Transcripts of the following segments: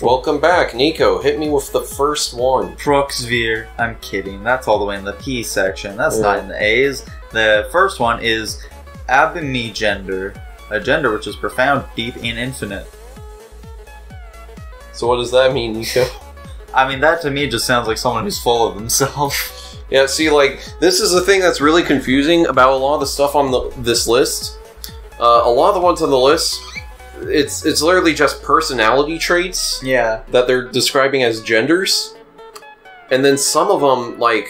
Welcome back, Nico. Hit me with the first one. Proxvir. I'm kidding. That's all the way in the P section. That's not in the A's. The first one is Abimigender, a gender which is profound, deep, and infinite. So what does that mean, Nico? I mean, that to me just sounds like someone who's full of themselves. Yeah, see, like, this is the thing that's really confusing about a lot of the stuff on this list. A lot of the ones on the list, it's literally just personality traits. Yeah. That they're describing as genders. And then some of them, like,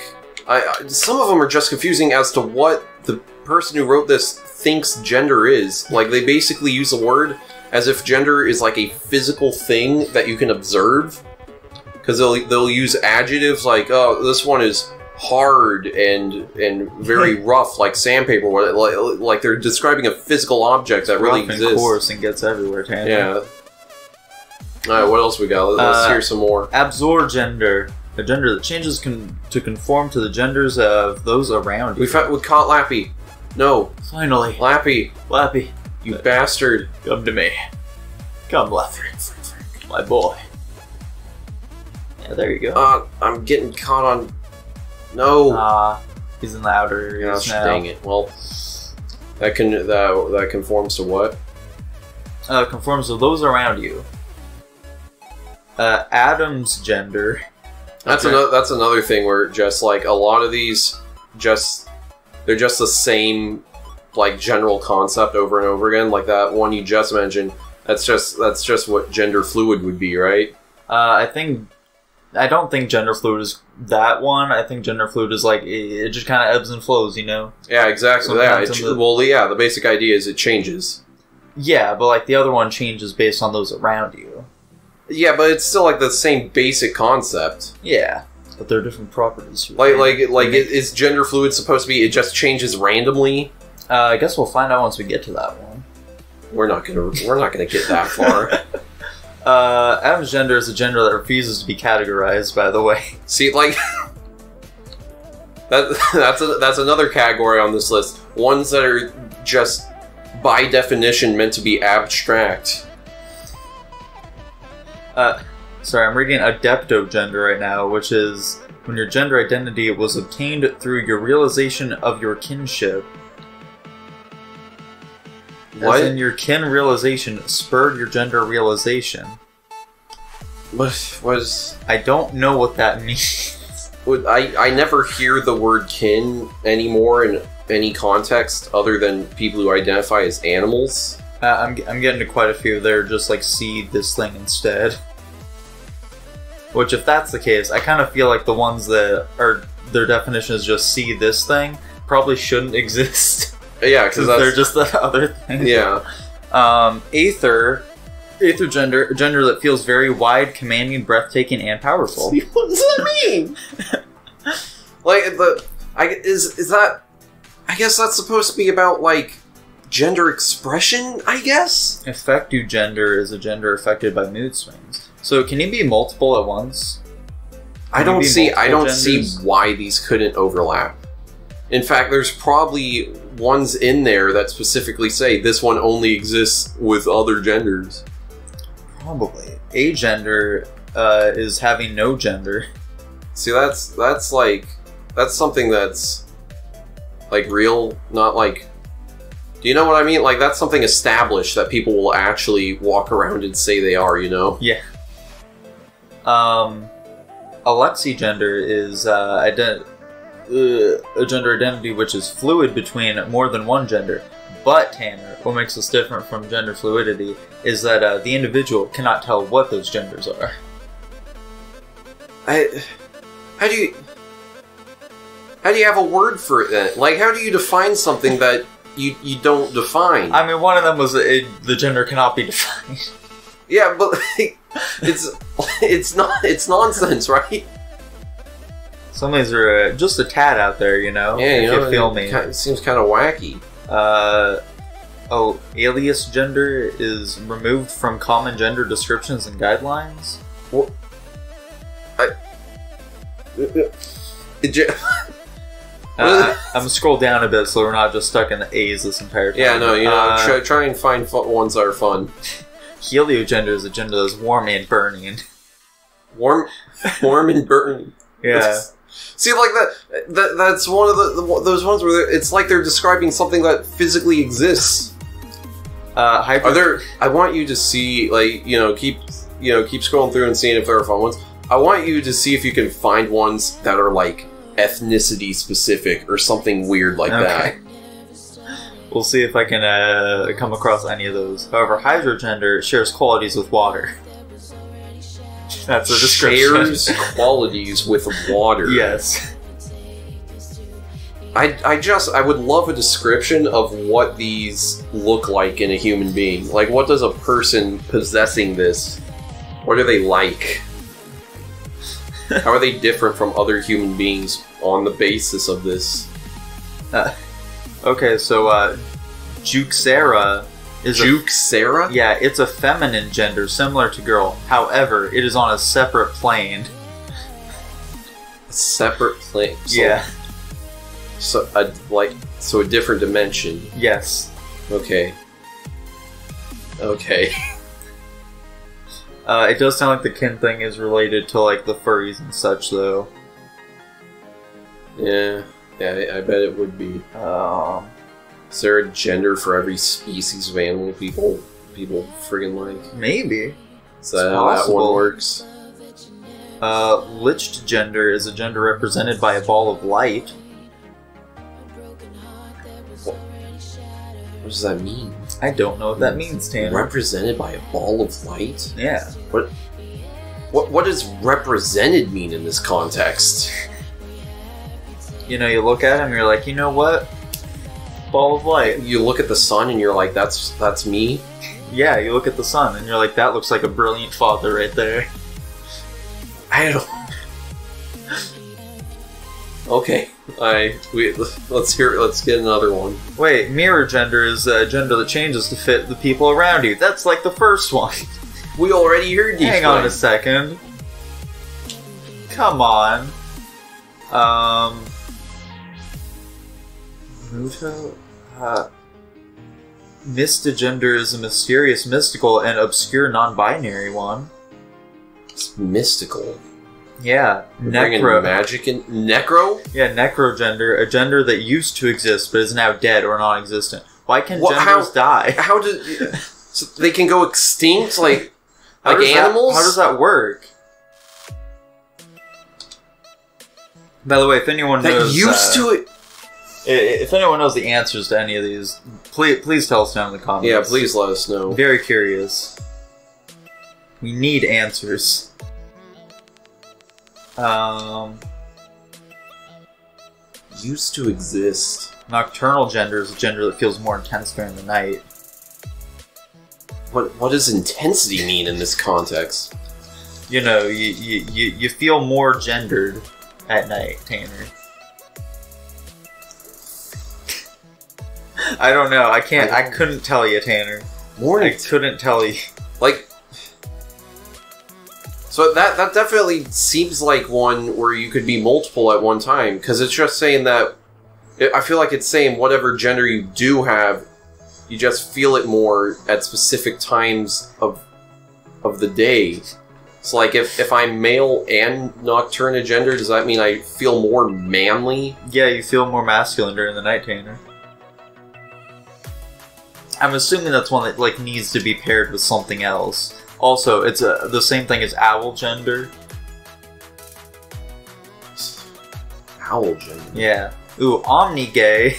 some of them are just confusing as to what the person who wrote this thinks gender is. Like, they basically use the word as if gender is like a physical thing that you can observe. Because they'll use adjectives like, oh, this one is hard and very rough, like sandpaper. Like they're describing a physical object that really exists. And coarse and gets everywhere, Tanner. Yeah. Alright, what else we got? Let's hear some more. Absorgender. A gender that changes to conform to the genders of those around you. We caught Lappy. No. Finally. Lappy. Lappy. You bastard. Come to me. Come, Lappy. My boy. Yeah, there you go. I'm getting caught on... No. He's in the outer areas now. Dang it. Well, that conforms to what? Conforms to those around you. Adam's gender. That's another thing where just like a lot of these they're just the same like general concept over and over again. Like that one you just mentioned. That's just what gender fluid would be, right? I don't think gender fluid is that one. I think gender fluid is like, it just kind of ebbs and flows, you know? Yeah, exactly. The basic idea is it changes. Yeah, but like the other one changes based on those around you. Yeah, but it's still like the same basic concept. Yeah, but they're different properties. Is gender fluid supposed to be, it just changes randomly? I guess we'll find out once we get to that one. We're not gonna get that far. Adam's gender is a gender that refuses to be categorized, by the way. See, like... that's another category on this list. Ones that are just, by definition, meant to be abstract. Sorry, I'm reading adeptogender right now, which is when your gender identity was obtained through your realization of your kinship. What? As in your kin realization spurred your gender realization. What was... I don't know what that means. I never hear the word kin anymore in any context other than people who identify as animals. I'm getting to quite a few. They're just like, see this thing instead. Which, if that's the case, I kind of feel like the ones that are, their definition is just see this thing, probably shouldn't exist. Yeah, because they're just the other thing. Yeah. Aether gender, a gender that feels very wide, commanding, breathtaking, and powerful. What does that mean? Is that? I guess that's supposed to be about like gender expression. I guess. Affective gender is a gender affected by mood swings. So can you be multiple at once? I don't see why these couldn't overlap. In fact, there's probably ones in there that specifically say this one only exists with other genders. Probably. Agender is having no gender. See, that's something that's like real, not like... Do you know what I mean? Like, that's something established that people will actually walk around and say they are, you know? Yeah. Alexigender is a gender identity which is fluid between more than one gender. But, Tanner, what makes us different from gender fluidity is that the individual cannot tell what those genders are. How do you have a word for it then? Like, how do you define something that you don't define? I mean, one of them was the gender cannot be defined. Yeah, but like, it's nonsense, right? Some of these are just a tad out there, you know? Yeah, you feel me. It seems kind of wacky. Alias gender is removed from common gender descriptions and guidelines. What? I'm gonna scroll down a bit so we're not just stuck in the A's this entire time. Yeah, no, you know, try and find ones that are fun. Heliogender is a gender that's warm and burning. Warm and burning. Yeah. See, like that's one of those ones where it's like they're describing something that physically exists. Are there? I want you to see, like, keep scrolling through and seeing if there are fun ones. I want you to see if you can find ones that are like ethnicity specific or something weird like that. We'll see if I can come across any of those. However, hydrogender shares qualities with water. That's a description. Shares qualities with water. Yes. I would love a description of what these look like in a human being. Like, what does a person possessing this, what are they like? How are they different from other human beings on the basis of this? Okay, so, Juxera is Juxera? Yeah, it's a feminine gender, similar to girl. However, it is on a separate plane. A separate plane? So, yeah. So a different dimension. Yes. Okay. Okay. It does sound like the kin thing is related to, like, the furries and such, though. Yeah, I bet it would be. Is there a gender for every species of animal people friggin' like? Maybe. Is that how that one works? Liched gender is a gender represented by a ball of light. What does that mean? I don't know what that means, Tanner. Represented by a ball of light? Yeah. What does represented mean in this context? You look at him, you're like, you know what? Ball of light. You look at the sun and you're like, that's me? Yeah, you look at the sun and you're like, that looks like a brilliant father right there. I don't... Okay. Let's get another one. Wait, mirror gender is a gender that changes to fit the people around you. That's like the first one. We already heard these. Hang on a second. Come on. Muto? Mystagender is a mysterious, mystical, and obscure non-binary one. It's mystical. Yeah, Necro. Magic in Necro? Yeah, necrogender, a gender that used to exist but is now dead or non-existent. Why can genders die? How so they can go extinct like animals? How does that work? By the way, if anyone knows if anyone knows the answers to any of these, please tell us down in the comments. Yeah, please let us know. Very curious. We need answers. Used to exist. Nocturnal gender is a gender that feels more intense during the night. What does intensity mean in this context? You feel more gendered at night, Tanner. I don't know. I couldn't tell you, Tanner. I couldn't tell you. Like, so that definitely seems like one where you could be multiple at one time, because it's just saying that. I feel like it's saying whatever gender you do have, you just feel it more at specific times of the day. So, like, if I'm male and nocturne gender, does that mean I feel more manly? Yeah, you feel more masculine during the night, Tanner. I'm assuming that's one that, like, needs to be paired with something else. Also, it's the same thing as owl gender. Owl gender? Yeah. Ooh, omni-gay.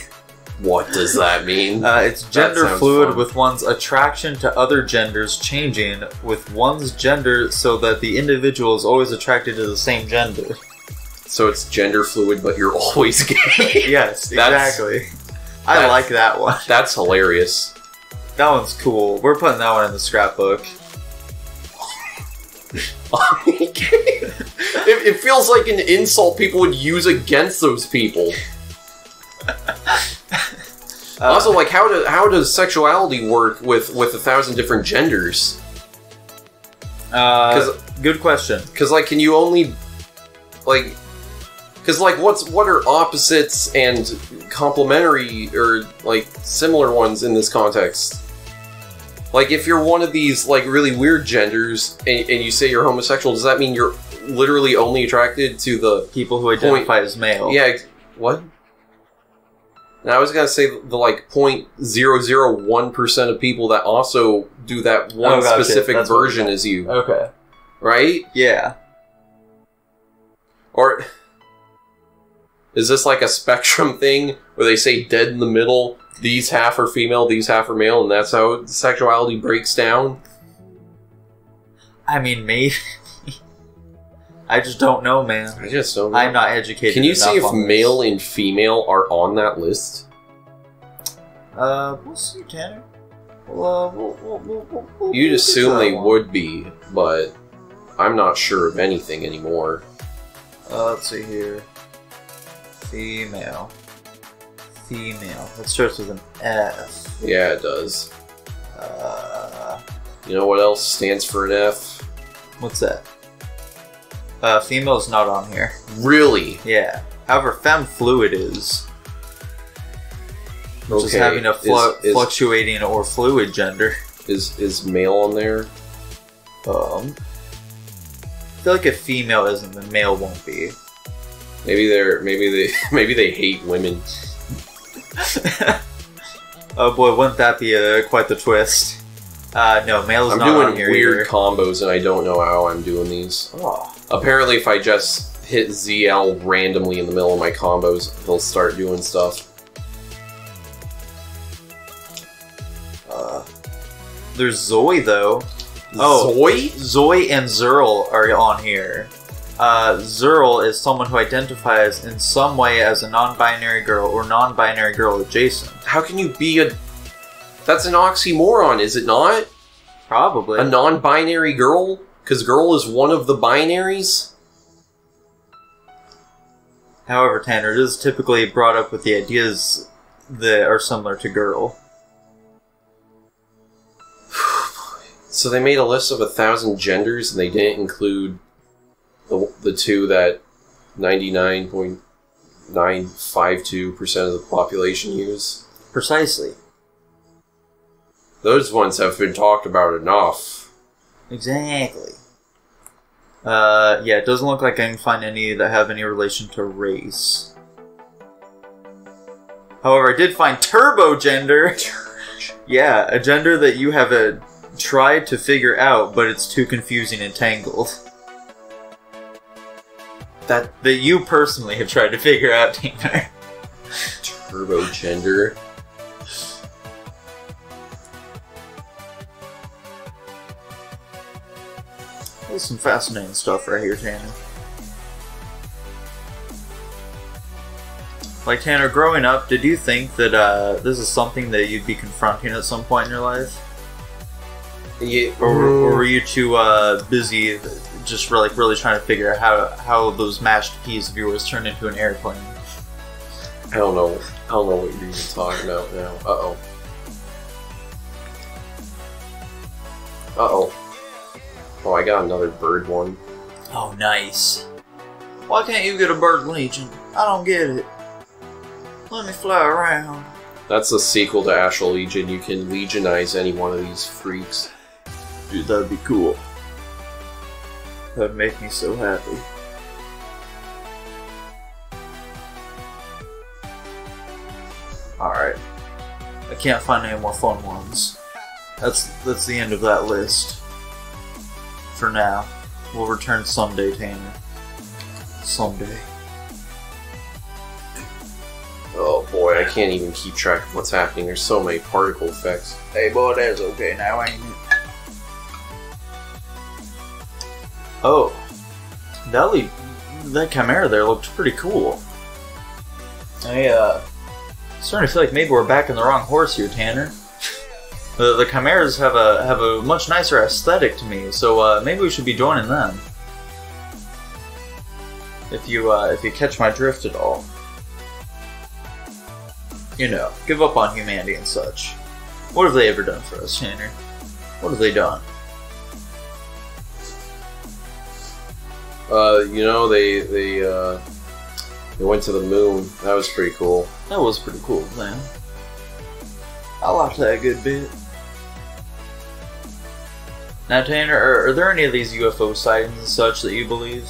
What does that mean? It's gender fluid with one's attraction to other genders changing with one's gender so that the individual is always attracted to the same gender. So it's gender fluid, but you're always gay? Yes, exactly. I like that one. That's hilarious. That one's cool. We're putting that one in the scrapbook. It feels like an insult people would use against those people. Also, like, how does sexuality work with 1,000 different genders? Good question. Because, like, can you only, like, because, like, what are opposites and complementary or, like, similar ones in this context? Like, if you're one of these, like, really weird genders, and you say you're homosexual, does that mean you're literally only attracted to the... People who identify as male. Yeah, what? And I was gonna say the, like, 0.001% of people that also do that one specific version as you. Okay. Right? Yeah. Or... is this like a spectrum thing, where they say dead in the middle, these half are female, these half are male, and that's how sexuality breaks down? I mean, maybe. I just don't know, man. I just don't know. I'm not educated. Can you see if male this. and female are on that list? We'll see, Tanner. We'll You'd assume they would be, but I'm not sure of anything anymore. Let's see here. Female. Female. That starts with an F. Yeah, it does. You know what else stands for an F? What's that? Female's not on here. Really? Yeah. However, femme fluid is. Which is having a fluctuating or fluid gender. Is male on there? I feel like if female isn't, then male won't be. Maybe they hate women. Oh boy, wouldn't that be quite the twist? No, male is not on here. I'm doing weird either. combos, and I don't know how I'm doing these. Oh. Apparently, if I just hit ZL randomly in the middle of my combos, they'll start doing stuff. There's Zoe though. Zoe and Zerl are on here. Zerl is someone who identifies in some way as a non-binary girl or non-binary girl adjacent. How can you be a... That's an oxymoron, is it not? Probably. A non-binary girl? Because girl is one of the binaries? However, Tanner, it is typically brought up with the ideas that are similar to girl. So they made a list of 1,000 genders, and they didn't include the two that 99.952% of the population use. Precisely. Those ones have been talked about enough. Exactly. Yeah, it doesn't look like I can find any that have any relation to race. However, I did find turbo gender. Yeah, a gender that you have tried to figure out, but it's too confusing and tangled. That you personally have tried to figure out, Tanner. Turbo gender. There's some fascinating stuff right here, Tanner. Like, Tanner, growing up, did you think that this is something that you'd be confronting at some point in your life? Yeah. Or were you too busy just really trying to figure out how those mashed peas of yours turned into an airplane? I don't know what you're even talking about now. Uh-oh. Uh-oh. Oh, I got another bird one. Oh, nice. Why can't you get a bird legion? I don't get it. Let me fly around. That's the sequel to Astral Legion. You can legionize any one of these freaks. Dude, that'd be cool. That'd make me so happy. Alright. I can't find any more fun ones. That's the end of that list. For now. We'll return someday, Tanner. Someday. Oh boy, I can't even keep track of what's happening. There's so many particle effects. Hey boy, that's okay now, ain't it? Oh. That Chimera there looked pretty cool. Starting to feel like maybe we're backing the wrong horse here, Tanner. The Chimeras have a much nicer aesthetic to me, so maybe we should be joining them. If you catch my drift at all. You know, give up on humanity and such. What have they ever done for us, Tanner? What have they done? You know, they went to the moon. That was pretty cool. That was pretty cool, man. I liked that a good bit. Now, Tanner, are there any of these UFO sightings and such that you believe?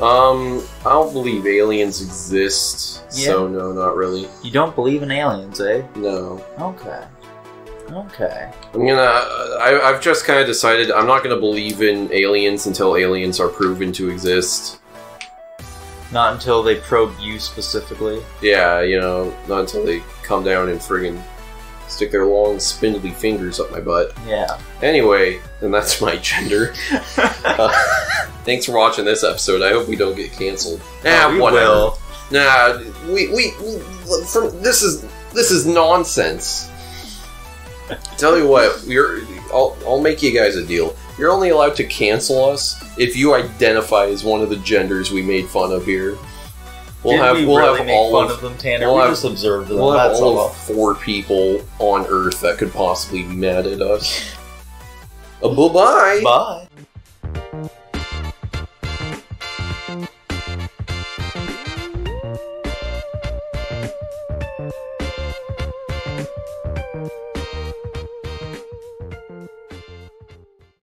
I don't believe aliens exist, Yeah. so no, not really. You don't believe in aliens, eh? No. Okay. Okay. I've just kind of decided I'm not gonna believe in aliens until aliens are proven to exist. Not until they probe you specifically. Yeah, you know, not until they come down and friggin' stick their long, spindly fingers up my butt. Yeah. Anyway, and that's my gender. Thanks for watching this episode. I hope we don't get canceled. We will. Nah, this is nonsense. Tell you what, I'll make you guys a deal. You're only allowed to cancel us if you identify as one of the genders we made fun of here. We'll have all fun of them, Tanner. We just observed them. We'll have That's all all. of 4 people on Earth that could possibly be mad at us. Bye-bye. Bye.